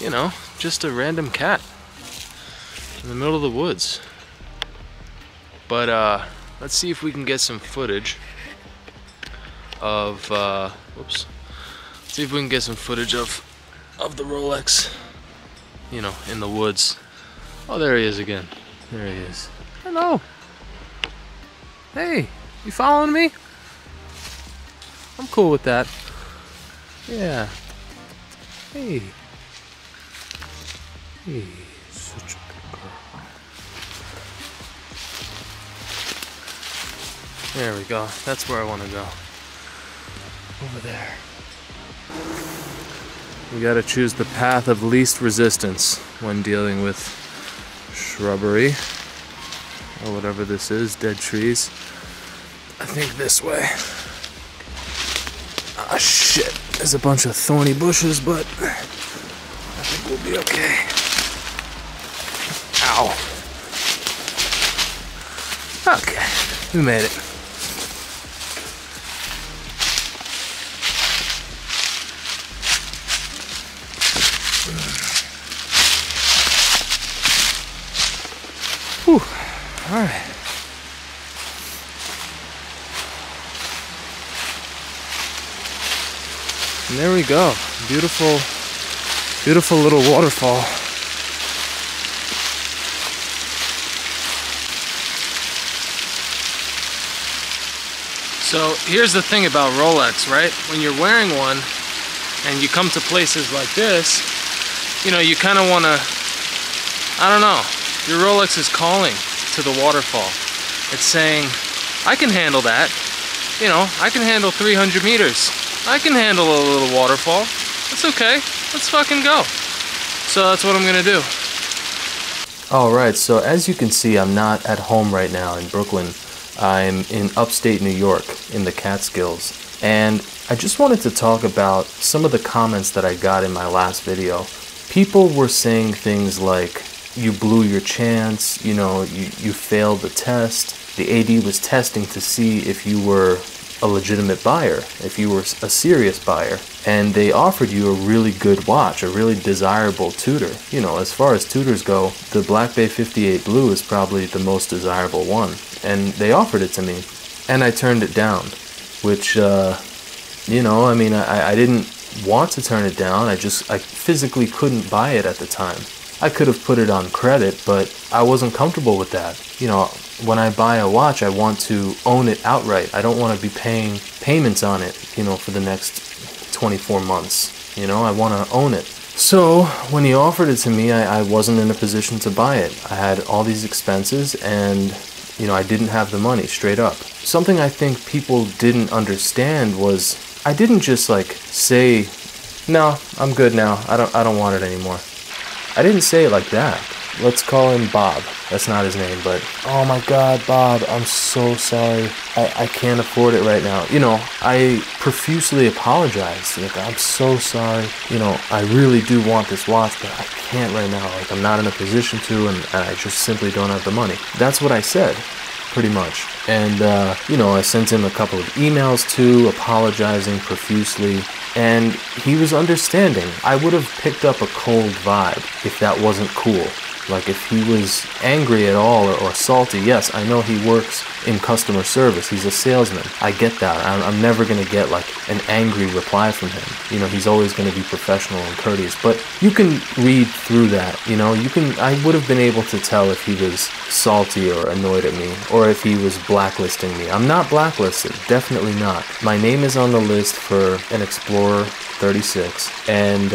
you know, just a random cat in the middle of the woods. But let's see if we can get some footage of whoops. See if we can get some footage of the Rolex, you know, in the woods. Oh, there he is again. There he is. Hello. Hey, you following me? I'm cool with that. Yeah. Hey. Hey, such a good girl. There we go. That's where I want to go. Over there. We gotta choose the path of least resistance when dealing with shrubbery, or whatever this is, dead trees. I think this way. Ah, shit. There's a bunch of thorny bushes, but I think we'll be okay. Ow. Okay, we made it. Whew. All right. And there we go. Beautiful, beautiful little waterfall. So here's the thing about Rolex, right? When you're wearing one and you come to places like this, you know, you kind of want to, I don't know, your Rolex is calling to the waterfall. It's saying, I can handle that. You know, I can handle 300 meters. I can handle a little waterfall. It's okay. Let's fucking go. So that's what I'm gonna do. Alright, so as you can see, I'm not at home right now in Brooklyn. I'm in upstate New York in the Catskills. And I just wanted to talk about some of the comments that I got in my last video. People were saying things like, you blew your chance, you know, you failed the test. The AD was testing to see if you were a legitimate buyer, if you were a serious buyer, and they offered you a really good watch, a really desirable Tudor. You know, as far as Tudors go, the Black Bay 58 Blue is probably the most desirable one, and they offered it to me, and I turned it down, which, you know, I mean, I didn't want to turn it down, I physically couldn't buy it at the time. I could have put it on credit, but I wasn't comfortable with that. You know, when I buy a watch, I want to own it outright. I don't want to be paying payments on it, you know, for the next 24 months. You know, I want to own it. So when he offered it to me, I wasn't in a position to buy it. I had all these expenses and, you know, I didn't have the money, straight up. Something I think people didn't understand was I didn't just like say, no, I'm good now. I don't want it anymore. I didn't say it like that. Let's call him Bob. That's not his name, but oh my God, Bob, I'm so sorry. I can't afford it right now. You know, I profusely apologized. Like, I'm so sorry. You know, I really do want this watch, but I can't right now. Like, I'm not in a position to, and I just simply don't have the money. That's what I said, pretty much. And, you know, I sent him a couple of emails too, apologizing profusely. And he was understanding. I would have picked up a cold vibe if that wasn't cool. Like if he was angry at all or salty. Yes, I know he works in customer service. He's a salesman. I get that. I'm never going to get like an angry reply from him. You know, he's always going to be professional and courteous. But you can read through that, you know. I would have been able to tell if he was salty or annoyed at me, or if he was blacklisting me. I'm not blacklisted. Definitely not. My name is on the list for an Explorer 36, and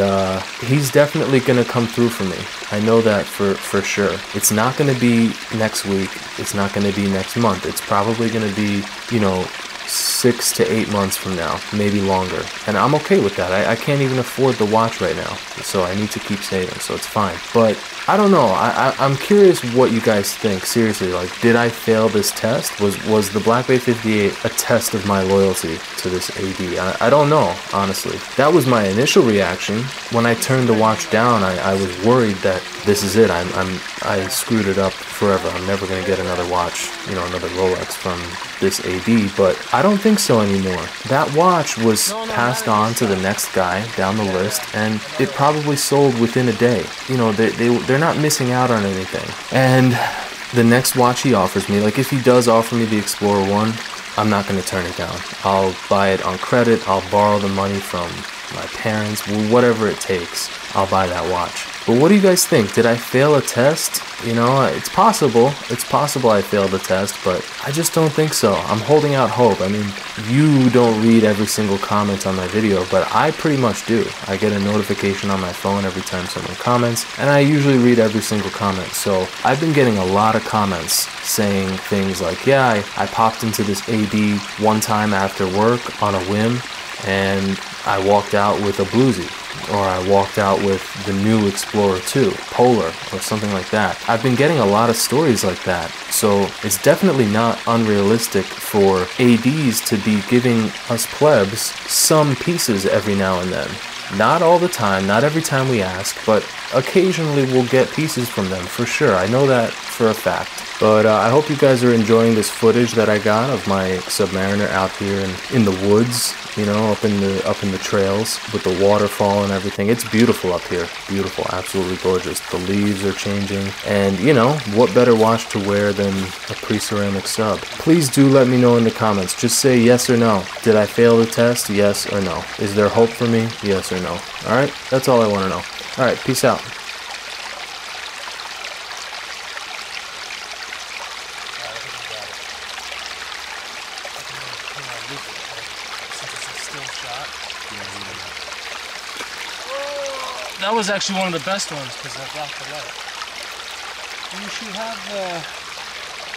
he's definitely going to come through for me. I know that for sure. It's not going to be next week. It's not going to be next month. It's probably going to be, you know, 6 to 8 months from now, maybe longer. And I'm okay with that. I can't even afford the watch right now, so I need to keep saving, so it's fine. But I don't know. I'm curious what you guys think. Seriously, like, did I fail this test? Was the Black Bay 58 a test of my loyalty to this AD? I don't know, honestly. That was my initial reaction. When I turned the watch down, I was worried that this is it. I screwed it up forever. I'm never gonna get another watch, you know, another Rolex from this AD. But I don't think so anymore. That watch was passed on to the next guy down the list, and it probably sold within a day. You know, they're not missing out on anything. And the next watch he offers me, like if he does offer me the Explorer 1, I'm not going to turn it down. I'll buy it on credit, I'll borrow the money from my parents, whatever it takes, I'll buy that watch. But what do you guys think? Did I fail a test? You know, it's possible I failed the test, but I just don't think so. I'm holding out hope. I mean, you don't read every single comment on my video, but I pretty much do. I get a notification on my phone every time someone comments, and I usually read every single comment. So I've been getting a lot of comments saying things like, yeah, I popped into this AD one time after work on a whim, and I walked out with a bluesy, or I walked out with the new Explorer 2, Polar, or something like that. I've been getting a lot of stories like that, so it's definitely not unrealistic for ADs to be giving us plebs some pieces every now and then. Not all the time, not every time we ask, but occasionally we'll get pieces from them, for sure. I know that for a fact. But I hope you guys are enjoying this footage that I got of my Submariner out here in the woods, you know, up in the trails with the waterfall and everything. It's beautiful up here. Beautiful, absolutely gorgeous. The leaves are changing, and you know, what better watch to wear than a pre-ceramic sub? Please do let me know in the comments. Just say yes or no. Did I fail the test? Yes or no. Is there hope for me? Yes or no. Alright, that's all I want to know. Alright, peace out. That was actually one of the best ones because I blocked the light. You should have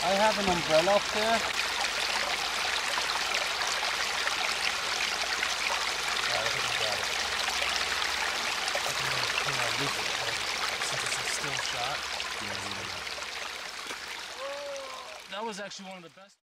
I have an umbrella up there. That was actually one of the best.